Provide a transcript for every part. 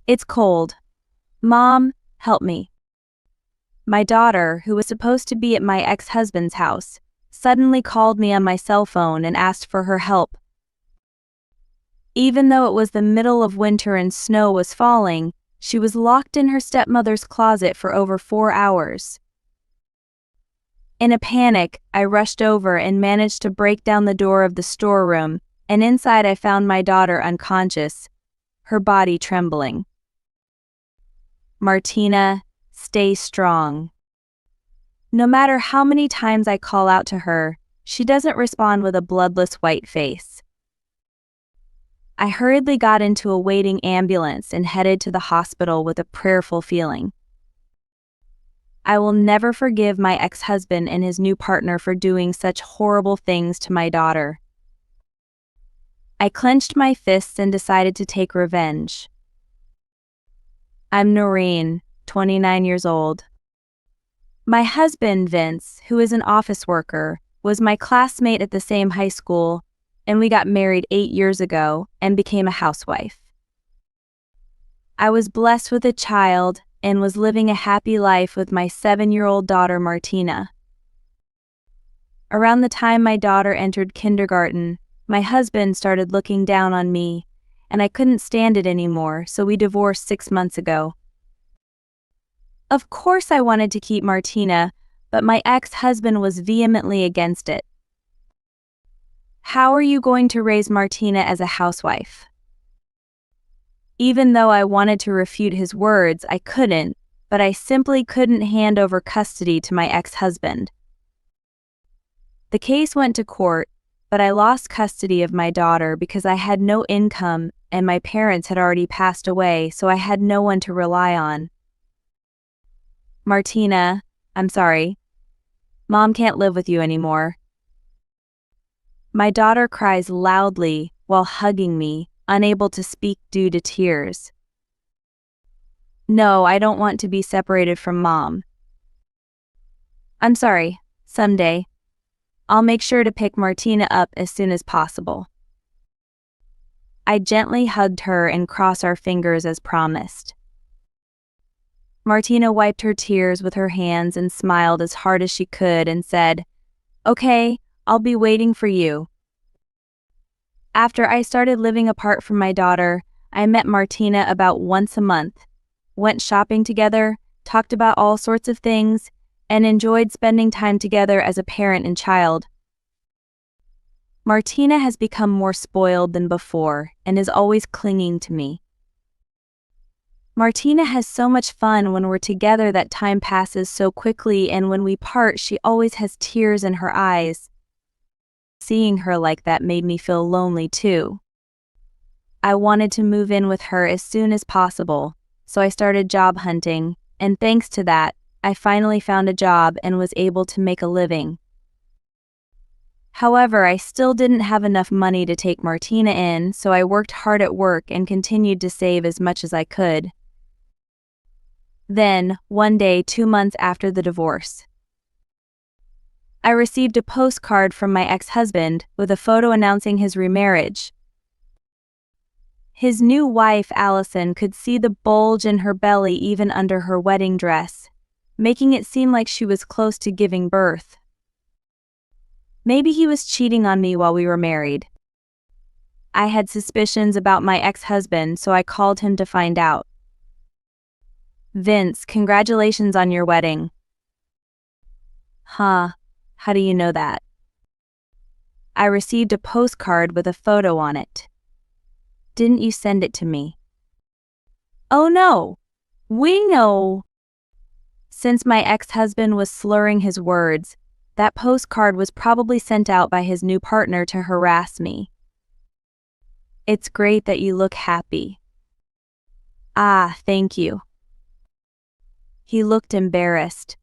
It's cold. Mom, help me. My daughter, who was supposed to be at my ex-husband's house, suddenly called me on my cell phone and asked for her help. Even though it was the middle of winter and snow was falling, she was locked in her stepmother's closet for over 4 hours. In a panic, I rushed over and managed to break down the door of the storeroom, and inside I found my daughter unconscious, her body trembling. Martina, stay strong. No matter how many times I call out to her, she doesn't respond with a bloodless white face. I hurriedly got into a waiting ambulance and headed to the hospital with a prayerful feeling. I will never forgive my ex-husband and his new partner for doing such horrible things to my daughter. I clenched my fists and decided to take revenge. I'm Noreen, 29 years old. My husband, Vince, who is an office worker, was my classmate at the same high school, and we got married 8 years ago and became a housewife. I was blessed with a child and was living a happy life with my 7-year-old daughter Martina. Around the time my daughter entered kindergarten, my husband started looking down on me, and I couldn't stand it anymore, so we divorced 6 months ago. Of course I wanted to keep Martina, but my ex-husband was vehemently against it. How are you going to raise Martina as a housewife? Even though I wanted to refute his words, I couldn't, but I simply couldn't hand over custody to my ex-husband. The case went to court, but I lost custody of my daughter because I had no income and my parents had already passed away, so I had no one to rely on. Martina, I'm sorry. Mom can't live with you anymore. My daughter cries loudly while hugging me, unable to speak due to tears. No, I don't want to be separated from Mom. I'm sorry, someday. I'll make sure to pick Martina up as soon as possible. I gently hugged her and crossed our fingers as promised. Martina wiped her tears with her hands and smiled as hard as she could and said, "Okay, I'll be waiting for you." After I started living apart from my daughter, I met Martina about once a month, went shopping together, talked about all sorts of things, and enjoyed spending time together as a parent and child. Martina has become more spoiled than before and is always clinging to me. Martina has so much fun when we're together that time passes so quickly, and when we part, she always has tears in her eyes. Seeing her like that made me feel lonely too. I wanted to move in with her as soon as possible, so I started job hunting, and thanks to that, I finally found a job and was able to make a living. However, I still didn't have enough money to take Martina in, so I worked hard at work and continued to save as much as I could. Then, one day 2 months after the divorce, I received a postcard from my ex-husband with a photo announcing his remarriage. His new wife, Allison, could see the bulge in her belly even under her wedding dress, making it seem like she was close to giving birth. Maybe he was cheating on me while we were married. I had suspicions about my ex-husband, so I called him to find out. "Vince, congratulations on your wedding." "Huh, how do you know that?" "I received a postcard with a photo on it." "Didn't you send it to me?" "Oh no, we know." Since my ex-husband was slurring his words, that postcard was probably sent out by his new partner to harass me. "It's great that you look happy." "Ah, thank you." He looked embarrassed.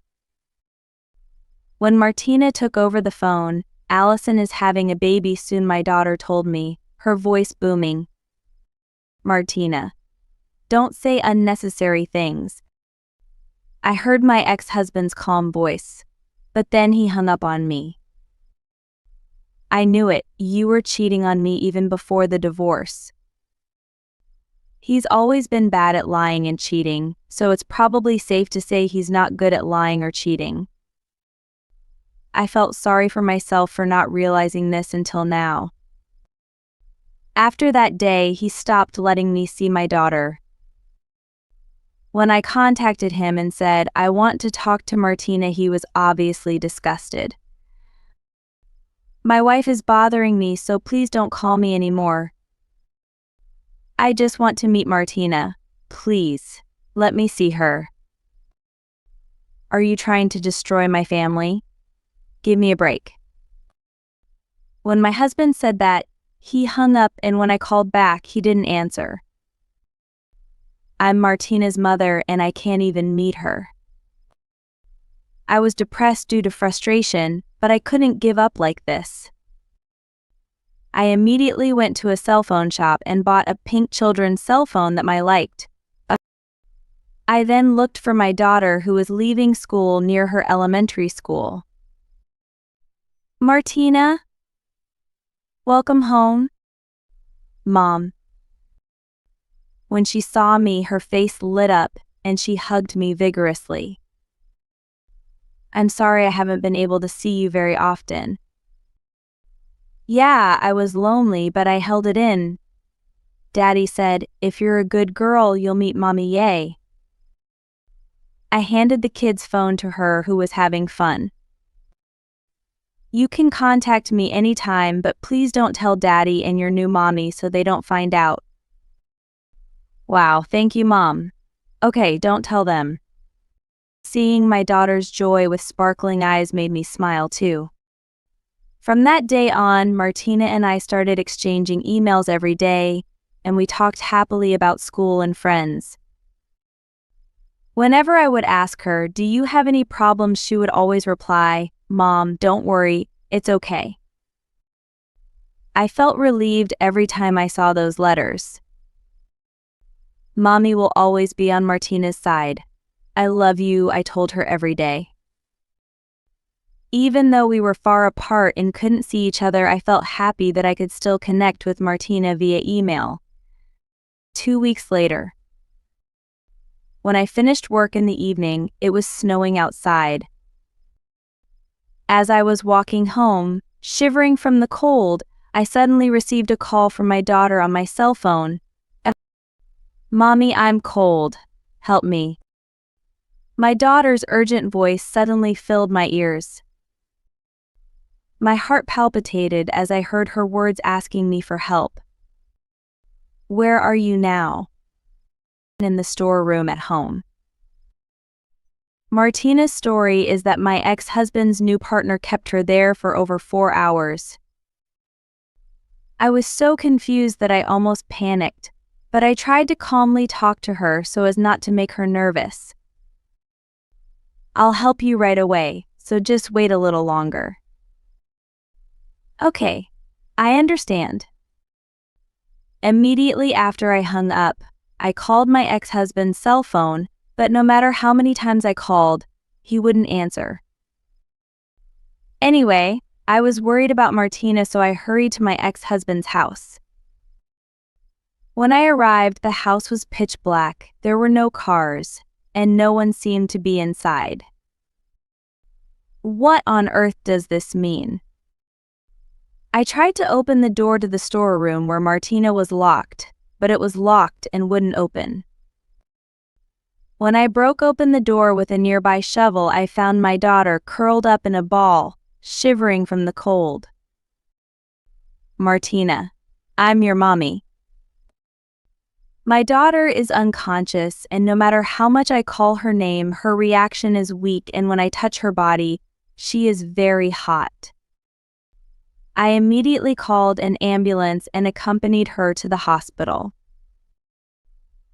When Martina took over the phone, "Allison is having a baby soon," my daughter told me, her voice booming. "Martina, don't say unnecessary things." I heard my ex-husband's calm voice, but then he hung up on me. "I knew it, you were cheating on me even before the divorce." He's always been bad at lying and cheating, so it's probably safe to say he's not good at lying or cheating. I felt sorry for myself for not realizing this until now. After that day, he stopped letting me see my daughter. When I contacted him and said, I want to talk to Martina, he was obviously disgusted. My wife is bothering me, so please don't call me anymore. I just want to meet Martina. Please, let me see her. Are you trying to destroy my family? Give me a break. When my husband said that, he hung up, and when I called back, he didn't answer. I'm Martina's mother and I can't even meet her. I was depressed due to frustration, but I couldn't give up like this. I immediately went to a cell phone shop and bought a pink children's cell phone that I liked. I then looked for my daughter who was leaving school near her elementary school. Martina? Welcome home. Mom. When she saw me, her face lit up and she hugged me vigorously. I'm sorry I haven't been able to see you very often. Yeah, I was lonely, but I held it in. Daddy said, if you're a good girl, you'll meet Mommy, yay. I handed the kid's phone to her, who was having fun. You can contact me anytime, but please don't tell Daddy and your new mommy so they don't find out. Wow, thank you, Mom. Okay, don't tell them. Seeing my daughter's joy with sparkling eyes made me smile too. From that day on, Martina and I started exchanging emails every day, and we talked happily about school and friends. Whenever I would ask her, do you have any problems, she would always reply, Mom, don't worry, it's okay. I felt relieved every time I saw those letters. Mommy will always be on Martina's side. I love you, I told her every day. Even though we were far apart and couldn't see each other, I felt happy that I could still connect with Martina via email. 2 weeks later. When I finished work in the evening, it was snowing outside. As I was walking home, shivering from the cold, I suddenly received a call from my daughter on my cell phone. Mommy, I'm cold. Help me. My daughter's urgent voice suddenly filled my ears. My heart palpitated as I heard her words asking me for help. Where are you now? In the storeroom at home. Martina's story is that my ex-husband's new partner kept her there for over 4 hours. I was so confused that I almost panicked, but I tried to calmly talk to her so as not to make her nervous. I'll help you right away, so just wait a little longer. Okay, I understand. Immediately after I hung up, I called my ex-husband's cell phone, but no matter how many times I called, he wouldn't answer. Anyway, I was worried about Martina, so I hurried to my ex-husband's house. When I arrived, the house was pitch black, there were no cars, and no one seemed to be inside. What on earth does this mean? I tried to open the door to the storeroom where Martina was locked, but it was locked and wouldn't open. When I broke open the door with a nearby shovel, I found my daughter curled up in a ball, shivering from the cold. Martina, I'm your mommy. My daughter is unconscious, and no matter how much I call her name, her reaction is weak, and when I touch her body, she is very hot. I immediately called an ambulance and accompanied her to the hospital.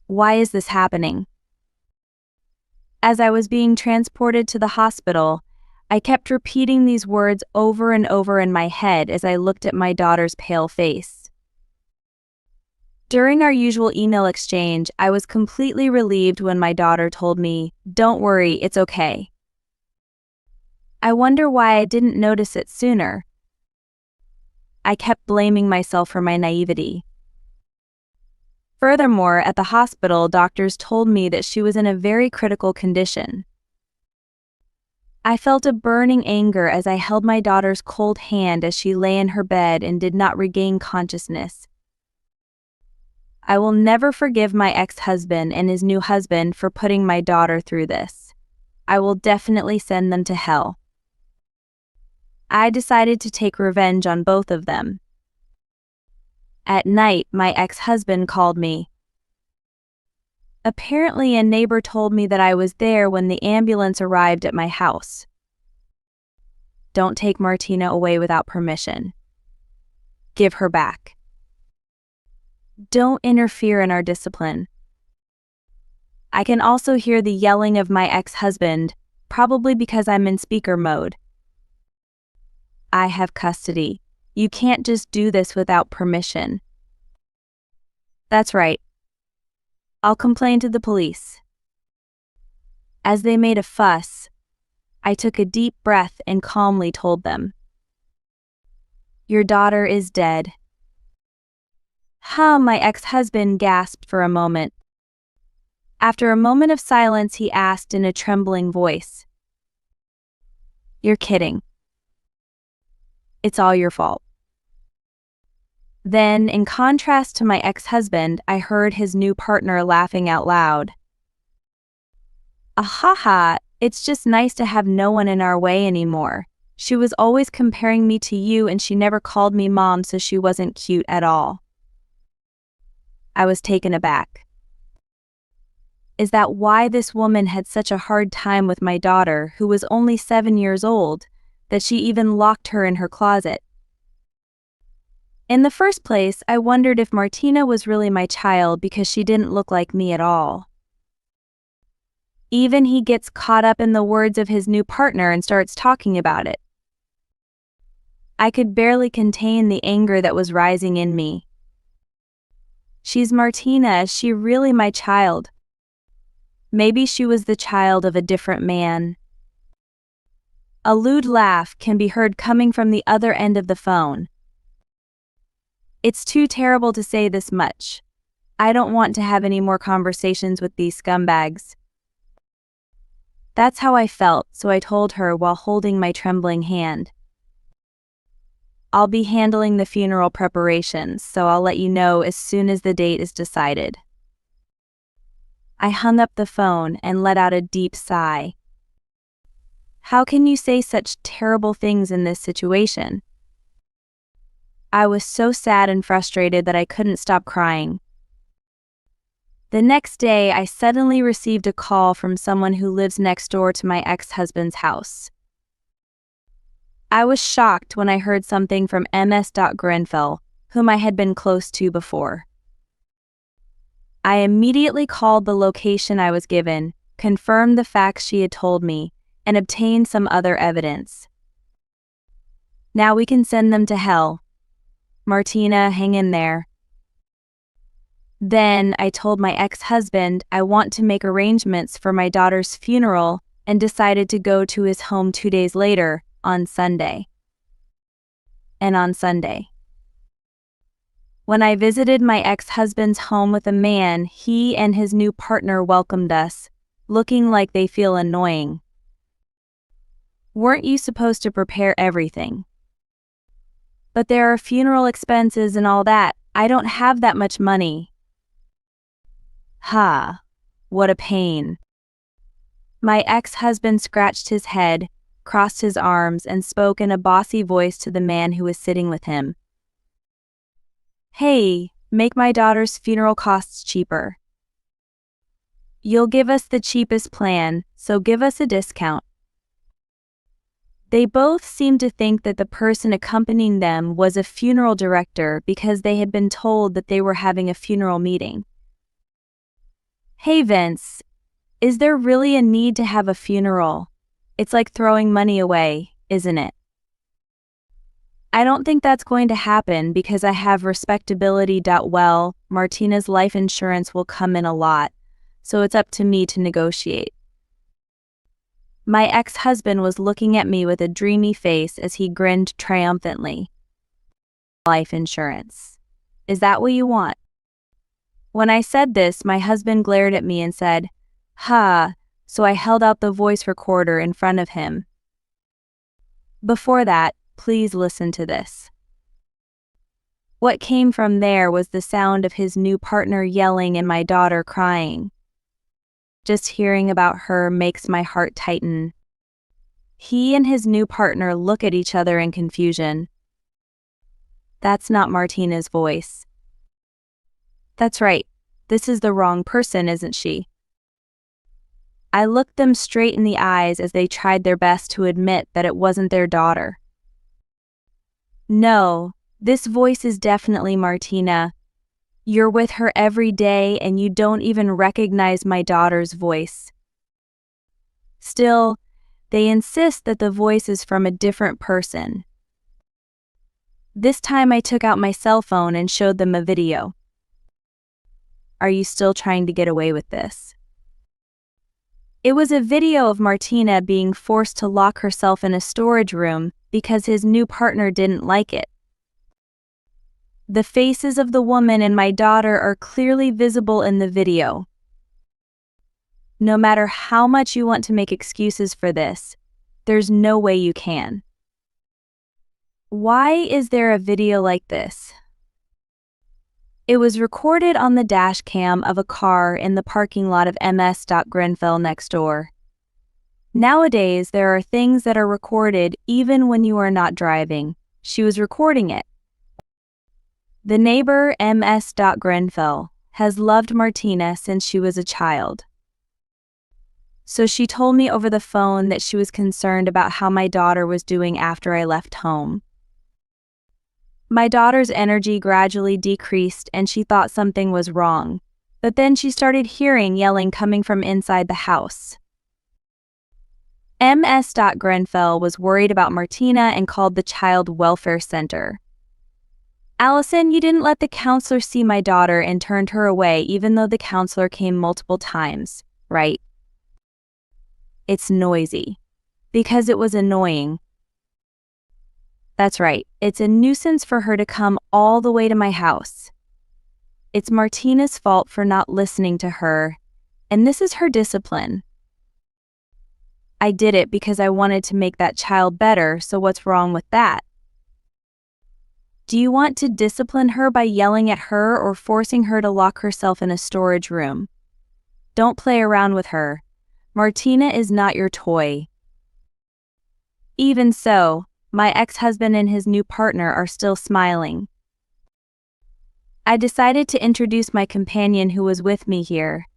Why is this happening? As I was being transported to the hospital, I kept repeating these words over and over in my head as I looked at my daughter's pale face. During our usual email exchange, I was completely relieved when my daughter told me, "Don't worry, it's okay." I wonder why I didn't notice it sooner. I kept blaming myself for my naivety. Furthermore, at the hospital, doctors told me that she was in a very critical condition. I felt a burning anger as I held my daughter's cold hand as she lay in her bed and did not regain consciousness. I will never forgive my ex-husband and his new husband for putting my daughter through this. I will definitely send them to hell. I decided to take revenge on both of them. At night, my ex-husband called me. Apparently, a neighbor told me that I was there when the ambulance arrived at my house. Don't take Martina away without permission. Give her back. Don't interfere in our discipline. I can also hear the yelling of my ex-husband, probably because I'm in speaker mode. I have custody. You can't just do this without permission. That's right. I'll complain to the police. As they made a fuss, I took a deep breath and calmly told them, "Your daughter is dead." My ex-husband gasped for a moment. After a moment of silence, he asked in a trembling voice, "You're kidding. It's all your fault." Then, in contrast to my ex-husband, I heard his new partner laughing out loud. "Ahaha, it's just nice to have no one in our way anymore. She was always comparing me to you and she never called me mom, so she wasn't cute at all." I was taken aback. Is that why this woman had such a hard time with my daughter, who was only 7 years old, that she even locked her in her closet? In the first place, I wondered if Martina was really my child because she didn't look like me at all. Even he gets caught up in the words of his new partner and starts talking about it. I could barely contain the anger that was rising in me. She's Martina, is she really my child? Maybe she was the child of a different man. A lewd laugh can be heard coming from the other end of the phone. It's too terrible to say this much. I don't want to have any more conversations with these scumbags. That's how I felt, so I told her while holding my trembling hand. I'll be handling the funeral preparations, so I'll let you know as soon as the date is decided. I hung up the phone and let out a deep sigh. How can you say such terrible things in this situation? I was so sad and frustrated that I couldn't stop crying. The next day, I suddenly received a call from someone who lives next door to my ex-husband's house. I was shocked when I heard something from Ms. Grenfell, whom I had been close to before. I immediately called the location I was given, confirmed the facts she had told me, and obtained some other evidence. Now we can send them to hell. Martina, hang in there. Then I told my ex-husband I want to make arrangements for my daughter's funeral and decided to go to his home 2 days later, on Sunday. And on Sunday, when I visited my ex-husband's home with a man, he and his new partner welcomed us, looking like they feel annoying. Weren't you supposed to prepare everything? But there are funeral expenses and all that. I don't have that much money. What a pain. My ex-husband scratched his head, crossed his arms, and spoke in a bossy voice to the man who was sitting with him. Hey, make my daughter's funeral costs cheaper. You'll give us the cheapest plan, so give us a discount. They both seemed to think that the person accompanying them was a funeral director because they had been told that they were having a funeral meeting. Hey Vince, is there really a need to have a funeral? It's like throwing money away, isn't it? I don't think that's going to happen because I have respectability. Well, Martina's life insurance will come in a lot, so it's up to me to negotiate. My ex-husband was looking at me with a dreamy face as he grinned triumphantly. Life insurance. Is that what you want? When I said this, my husband glared at me and said, "Ha," so I held out the voice recorder in front of him. Before that, please listen to this. What came from there was the sound of his new partner yelling and my daughter crying. Just hearing about her makes my heart tighten. He and his new partner look at each other in confusion. That's not Martina's voice. That's right, this is the wrong person, isn't she? I looked them straight in the eyes as they tried their best to admit that it wasn't their daughter. No, this voice is definitely Martina. You're with her every day and you don't even recognize my daughter's voice. Still, they insist that the voice is from a different person. This time I took out my cell phone and showed them a video. Are you still trying to get away with this? It was a video of Martina being forced to lock herself in a storage room because his new partner didn't like it. The faces of the woman and my daughter are clearly visible in the video. No matter how much you want to make excuses for this, there's no way you can. Why is there a video like this? It was recorded on the dash cam of a car in the parking lot of MS. Grenfell next door. Nowadays, there are things that are recorded even when you are not driving. She was recording it. The neighbor, MS. Grenfell, has loved Martina since she was a child. So she told me over the phone that she was concerned about how my daughter was doing after I left home. My daughter's energy gradually decreased and she thought something was wrong, but then she started hearing yelling coming from inside the house. MS. Grenfell was worried about Martina and called the Child Welfare Center. Allison, you didn't let the counselor see my daughter and turned her away even though the counselor came multiple times, right? It's noisy. Because it was annoying. That's right, it's a nuisance for her to come all the way to my house. It's Martina's fault for not listening to her, and this is her discipline. I did it because I wanted to make that child better, so what's wrong with that? Do you want to discipline her by yelling at her or forcing her to lock herself in a storage room? Don't play around with her. Martina is not your toy. Even so, my ex-husband and his new partner are still smiling. I decided to introduce my companion who was with me here.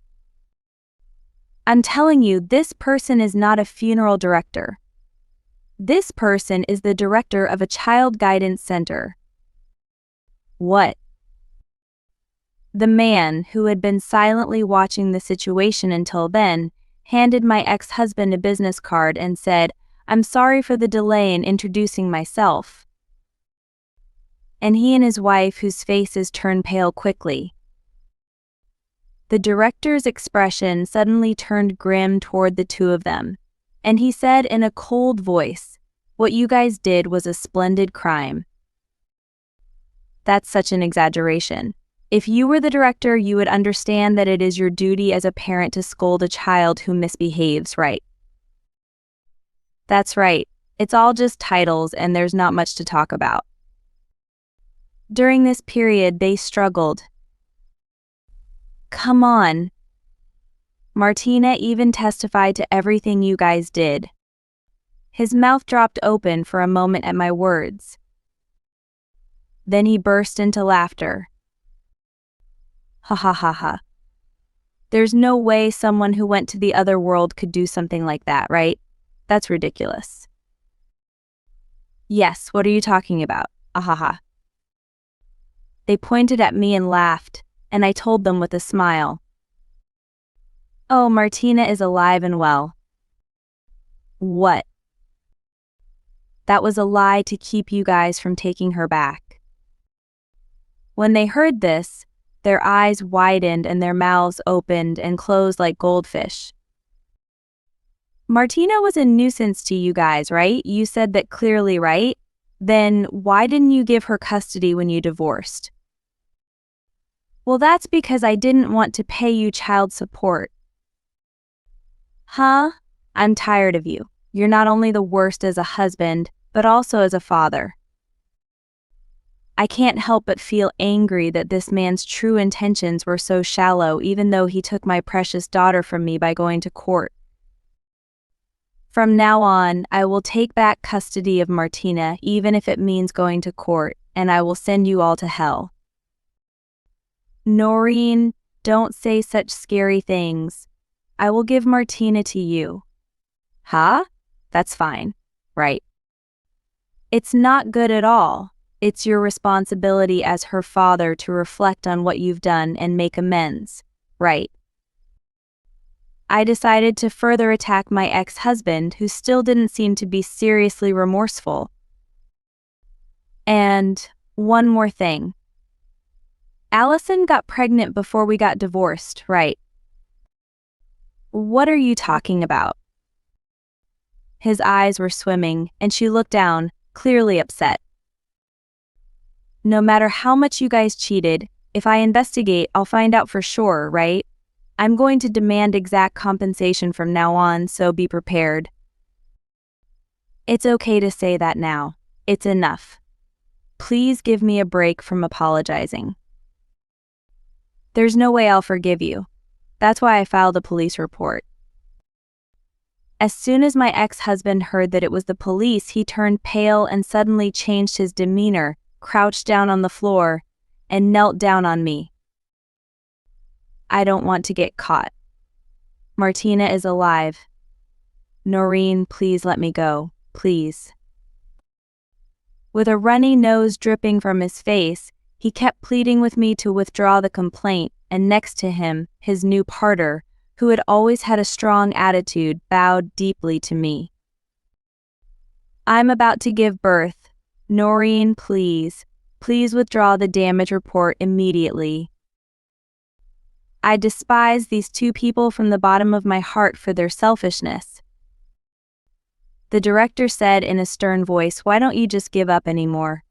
I'm telling you, this person is not a funeral director. This person is the director of a child guidance center. What? The man, who had been silently watching the situation until then, handed my ex-husband a business card and said, "I'm sorry for the delay in introducing myself." And he and his wife, whose faces turned pale quickly. The director's expression suddenly turned grim toward the two of them, and he said in a cold voice, "What you guys did was a splendid crime." That's such an exaggeration. If you were the director, you would understand that it is your duty as a parent to scold a child who misbehaves, right? That's right. It's all just titles and there's not much to talk about. During this period, they struggled. Come on. Martina even testified to everything you guys did. His mouth dropped open for a moment at my words. Then he burst into laughter. Ha ha ha ha. There's no way someone who went to the other world could do something like that, right? That's ridiculous. Yes, what are you talking about? Ahaha. They pointed at me and laughed, and I told them with a smile. Oh, Martina is alive and well. What? That was a lie to keep you guys from taking her back. When they heard this, their eyes widened and their mouths opened and closed like goldfish. Martina was a nuisance to you guys, right? You said that clearly, right? Then why didn't you give her custody when you divorced? Well, that's because I didn't want to pay you child support. Huh? I'm tired of you. You're not only the worst as a husband, but also as a father. I can't help but feel angry that this man's true intentions were so shallow, even though he took my precious daughter from me by going to court. From now on, I will take back custody of Martina, even if it means going to court, and I will send you all to hell. Noreen, don't say such scary things. I will give Martina to you. Huh? That's fine, right? It's not good at all. It's your responsibility as her father to reflect on what you've done and make amends, right? I decided to further attack my ex-husband, who still didn't seem to be seriously remorseful. And one more thing. Allison got pregnant before we got divorced, right? What are you talking about? His eyes were swimming, and she looked down, clearly upset. No matter how much you guys cheated, if I investigate, I'll find out for sure, right? I'm going to demand exact compensation from now on, so be prepared. It's okay to say that now. It's enough. Please give me a break from apologizing. There's no way I'll forgive you. That's why I filed a police report. As soon as my ex-husband heard that it was the police, he turned pale and suddenly changed his demeanor, crouched down on the floor, and knelt down on me. I don't want to get caught. Martina is alive. Noreen, please let me go, please. With a runny nose dripping from his face, he kept pleading with me to withdraw the complaint, and next to him, his new partner, who had always had a strong attitude, bowed deeply to me. I'm about to give birth. Noreen, please withdraw the damage report immediately. I despise these two people from the bottom of my heart for their selfishness. The director said in a stern voice, "Why don't you just give up anymore?"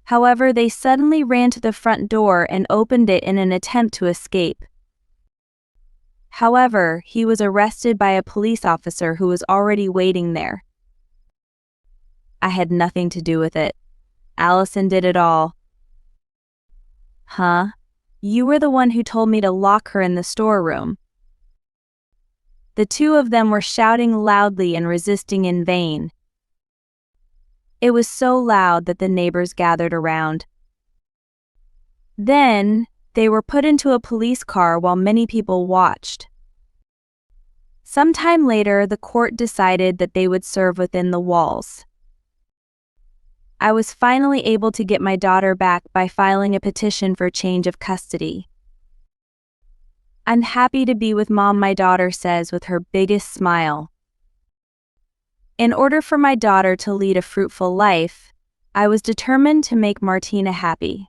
However, they suddenly ran to the front door and opened it in an attempt to escape. However, he was arrested by a police officer who was already waiting there. I had nothing to do with it. Allison did it all. Huh? You were the one who told me to lock her in the storeroom. The two of them were shouting loudly and resisting in vain. It was so loud that the neighbors gathered around. Then, they were put into a police car while many people watched. Sometime later, the court decided that they would serve within the walls. I was finally able to get my daughter back by filing a petition for change of custody. I'm happy to be with Mom, my daughter says with her biggest smile. In order for my daughter to lead a fruitful life, I was determined to make Martina happy.